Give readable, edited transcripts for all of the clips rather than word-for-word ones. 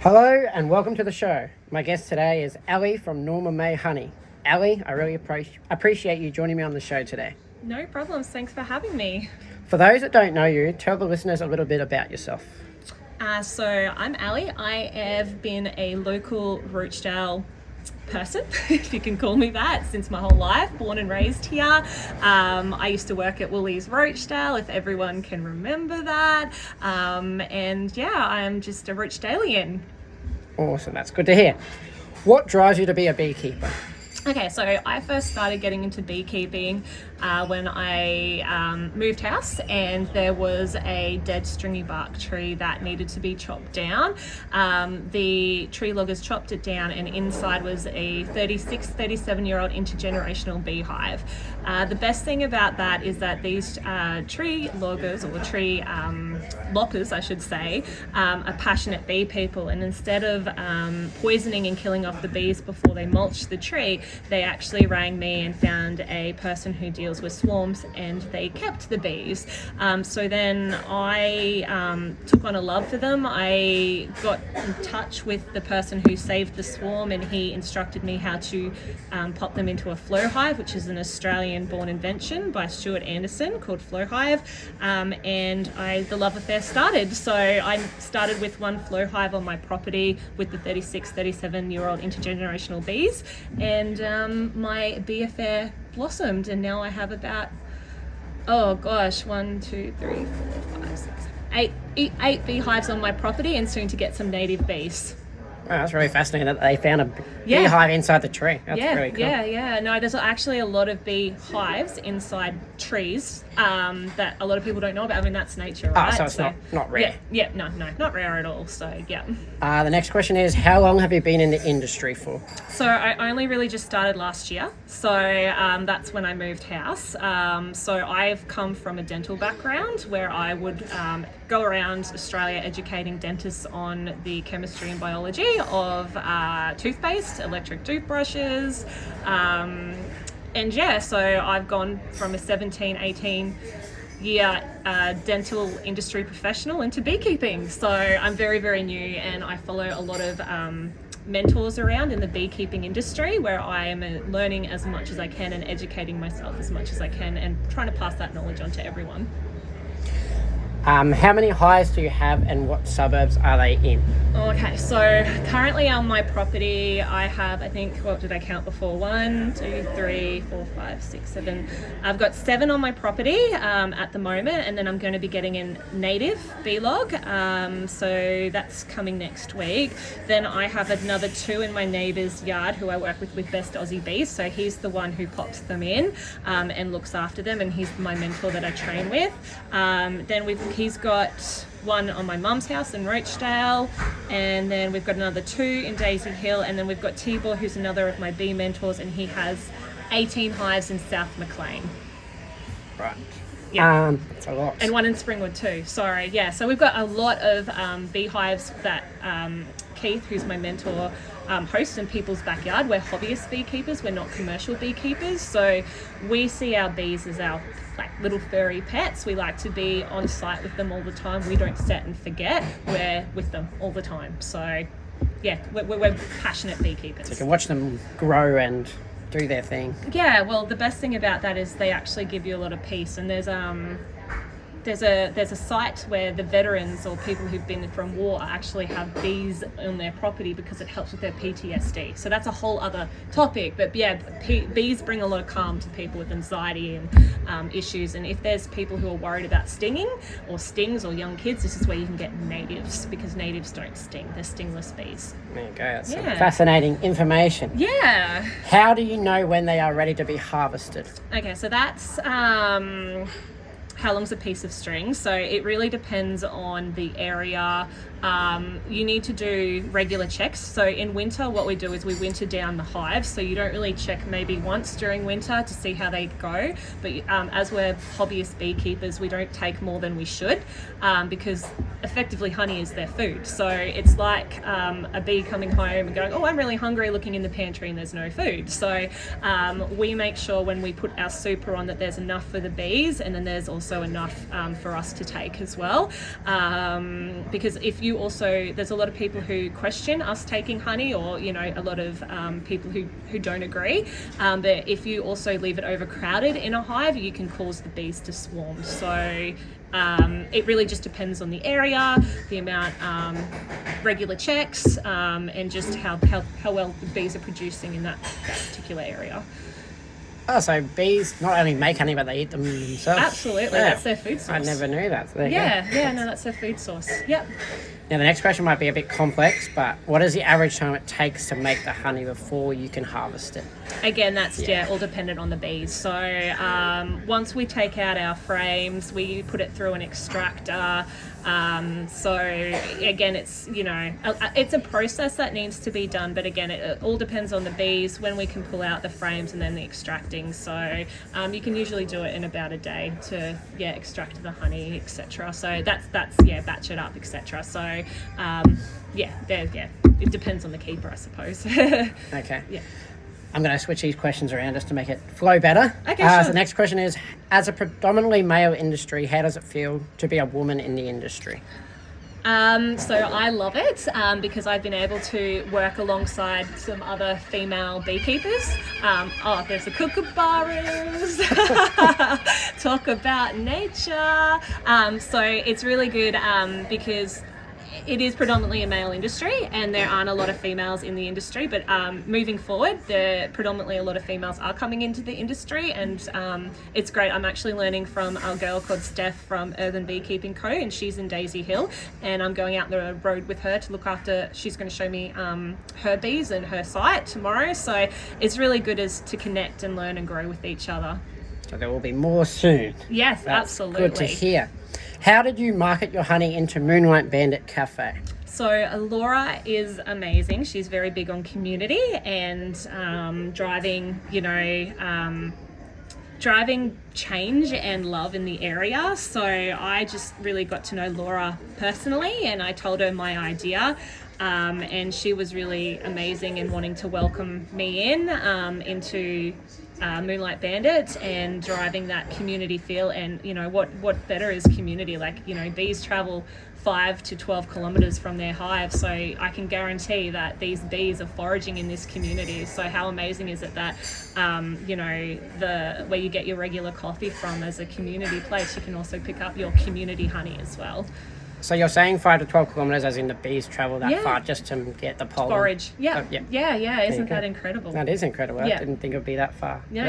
Hello and welcome to the show. My guest today is Ali from Norma May Honey. Ali, I really appreciate you joining me on the show today. No problems. Thanks for having me. For those that don't know you, tell the listeners a little bit about yourself. So I'm Ali. I have been a local Rochdale person, if you can call me that, since my whole life, born and raised here. I used to work at Woolies Rochdale, if everyone can remember that. And yeah, I'm just a Rochdalian. Awesome, that's good to hear. What drives you to be a beekeeper? Okay, so I first started getting into beekeeping when I moved house, and there was a dead stringy bark tree that needed to be chopped down. The tree loggers chopped it down, and inside was a 37-year-old intergenerational beehive. The best thing about that is that these tree loggers, or tree loppers I should say, are passionate bee people, and instead of poisoning and killing off the bees before they mulch the tree, they actually rang me and found a person who deals with swarms, and they kept the bees. So then I took on a love for them. I got in touch with the person who saved the swarm, and he instructed me how to pop them into a flow hive, which is an Australian-born invention by Stuart Anderson called Flow Hive. And the love affair started. So I started with one flow hive on my property with the 37-year-old intergenerational bees, and my bee affair blossomed, and now I have about, 8 beehives on my property, and soon to get some native bees. Wow, that's really fascinating that they found a beehive inside the tree. That's really cool. Yeah. No, there's actually a lot of beehives inside trees that a lot of people don't know about. I mean, that's nature, right? So it's not rare. Yeah, no, not rare at all. So, yeah. The next question is, how long have you been in the industry for? So I only really just started last year. So that's when I moved house. So I've come from a dental background where I would go around Australia educating dentists on the chemistry and biology of toothpaste, electric toothbrushes, and yeah, so I've gone from a 18 year dental industry professional into beekeeping. So I'm very, very new, and I follow a lot of mentors around in the beekeeping industry, where I am learning as much as I can and educating myself as much as I can, and trying to pass that knowledge on to everyone. How many hives do you have, and what suburbs are they in? Okay, so currently on my property, I have, I think, what did I count before? 1, 2, 3, 4, 5, 6, 7. I've got 7 on my property at the moment, and then I'm going to be getting in native bee log. So that's coming next week. Then I have another 2 in my neighbour's yard who I work with Best Aussie Bees. So he's the one who pops them in and looks after them, and he's my mentor that I train with. Then he's got 1 on my mum's house in Rochdale, and then we've got another 2 in Daisy Hill, and then we've got Tibor, who's another of my bee mentors, and he has 18 hives in South Maclean. Right. Yeah. That's a lot. And 1 in Springwood too. Sorry. Yeah. So we've got a lot of beehives that Keith, who's my mentor, hosts in people's backyard. We're hobbyist beekeepers. We're not commercial beekeepers. So we see our bees as our little furry pets. We like to be on site with them all the time. We don't set and forget. We're with them all the time. So yeah, we're passionate beekeepers. So you can watch them grow and do their thing. Yeah, well, the best thing about that is they actually give you a lot of peace, and there's a site where the veterans or people who've been from war actually have bees on their property because it helps with their PTSD. So that's a whole other topic, but yeah, bees bring a lot of calm to people with anxiety and issues. And if there's people who are worried about stinging or stings or young kids, this is where you can get natives, because natives don't sting. They're stingless bees. There you go. That's some fascinating information. Yeah. How do you know when they are ready to be harvested? Okay, so that's how long's a piece of string. So it really depends on the area. You need to do regular checks. So in winter, what we do is we winter down the hives. So you don't really check maybe once during winter to see how they go. But as we're hobbyist beekeepers, we don't take more than we should because effectively honey is their food. So it's like a bee coming home and going, oh, I'm really hungry, looking in the pantry and there's no food. So we make sure when we put our super on that there's enough for the bees, and then there's also also enough for us to take as well. Because if you also, there's a lot of people who question us taking honey, or a lot of people who don't agree. But if you also leave it overcrowded in a hive, you can cause the bees to swarm. So it really just depends on the area, the amount, regular checks, and just how well the bees are producing in that particular area. Oh, so bees not only make honey, but they eat them themselves. Absolutely, Yeah. that's their food source. I never knew that. So there you No, that's their food source. Yep. Now, the next question might be a bit complex, but what is the average time it takes to make the honey before you can harvest it? Again, that's all dependent on the bees. So once we take out our frames, we put it through an extractor. So again, it's it's a process that needs to be done, but again, it all depends on the bees, when we can pull out the frames and then the extracting. So you can usually do it in about a day to extract the honey, etc. So that's batch it up, etc. So it depends on the keeper, I suppose. Okay. Yeah. I'm going to switch these questions around just to make it flow better. Okay, sure. So the next question is, as a predominantly male industry, how does it feel to be a woman in the industry? So I love it because I've been able to work alongside some other female beekeepers. There's the kookaburras, talk about nature. So it's really good because it is predominantly a male industry and there aren't a lot of females in the industry, but moving forward, predominantly a lot of females are coming into the industry, and it's great. I'm actually learning from a girl called Steph from Urban Beekeeping Co, and she's in Daisy Hill, and I'm going out the road with her to look after, she's going to show me her bees and her site tomorrow, so it's really good to connect and learn and grow with each other. So there will be more soon. Yes, That's absolutely. good to hear. How did you market your honey into Moonlight Bandit Cafe? So Laura is amazing. She's very big on community and driving change and love in the area. So I just really got to know Laura personally, and I told her my idea. And she was really amazing in wanting to welcome me into Moonlight Bandit and driving that community feel. And what better is community? Bees travel 5 to 12 kilometers from their hive, so I can guarantee that these bees are foraging in this community. So how amazing is it that where you get your regular coffee from as a community place, you can also pick up your community honey as well. So you're saying 5 to 12 kilometres, as in the bees travel that far just to get the pollen? Forage. Yeah. Oh, Yeah. Isn't that incredible? That is incredible. Yeah. I didn't think it would be that far. No,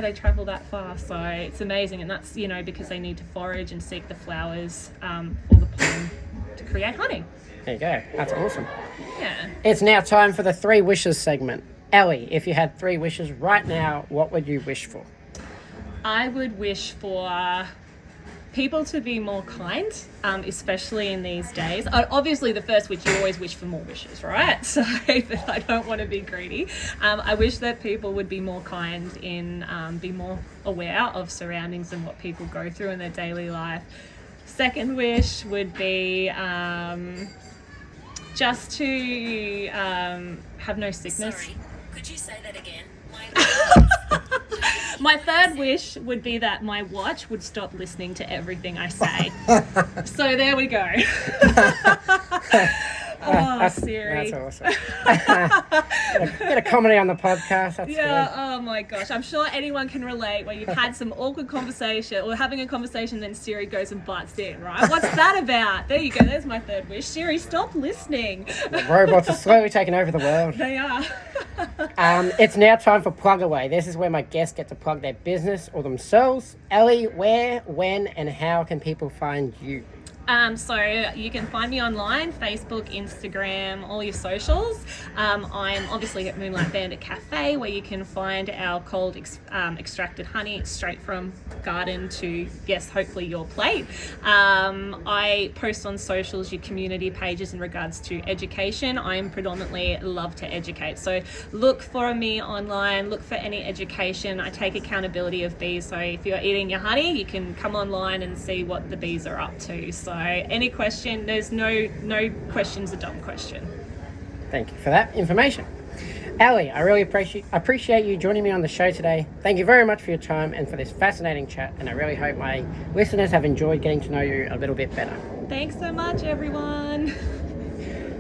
they travel that far. So it's amazing. And that's, because they need to forage and seek the flowers for the pollen to create honey. There you go. That's awesome. Yeah. It's now time for the 3 wishes segment. Ellie, if you had 3 wishes right now, what would you wish for? I would wish for people to be more kind, especially in these days. Obviously, the first wish, you always wish for more wishes, right? So, but I don't want to be greedy. I wish that people would be more kind be more aware of surroundings and what people go through in their daily life. Second wish would be just to have no sickness. Sorry, could you say that again? My third wish would be that my watch would stop listening to everything I say. So there we go. Siri. That's awesome. Bit of comedy on the podcast. That's good. Oh my gosh. I'm sure anyone can relate where you've had some awkward conversation or having a conversation, then Siri goes and butts in, right? What's that about? There you go. There's my third wish. Siri, stop listening. The robots are slowly taking over the world. They are. It's now time for Plug Away. This is where my guests get to plug their business or themselves. Ellie, where, when, and how can people find you? So you can find me online, Facebook, Instagram, all your socials. I'm obviously at Moonlight Bandit Cafe, where you can find our cold extracted honey straight from garden to, yes, hopefully your plate. I post on socials, your community pages in regards to education. I'm predominantly love to educate. So look for me online, look for any education. I take accountability of bees. So if you're eating your honey, you can come online and see what the bees are up to. So any question, there's no question's a dumb question. Thank you for that information. Ellie, I really appreciate you joining me on the show today. Thank you very much for your time and for this fascinating chat, and I really hope my listeners have enjoyed getting to know you a little bit better. Thanks so much, everyone.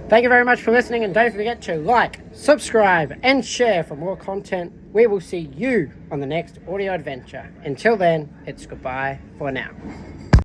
Thank you very much for listening, and don't forget to like, subscribe, and share for more content. We will see you on the next audio adventure. Until then, it's goodbye for now.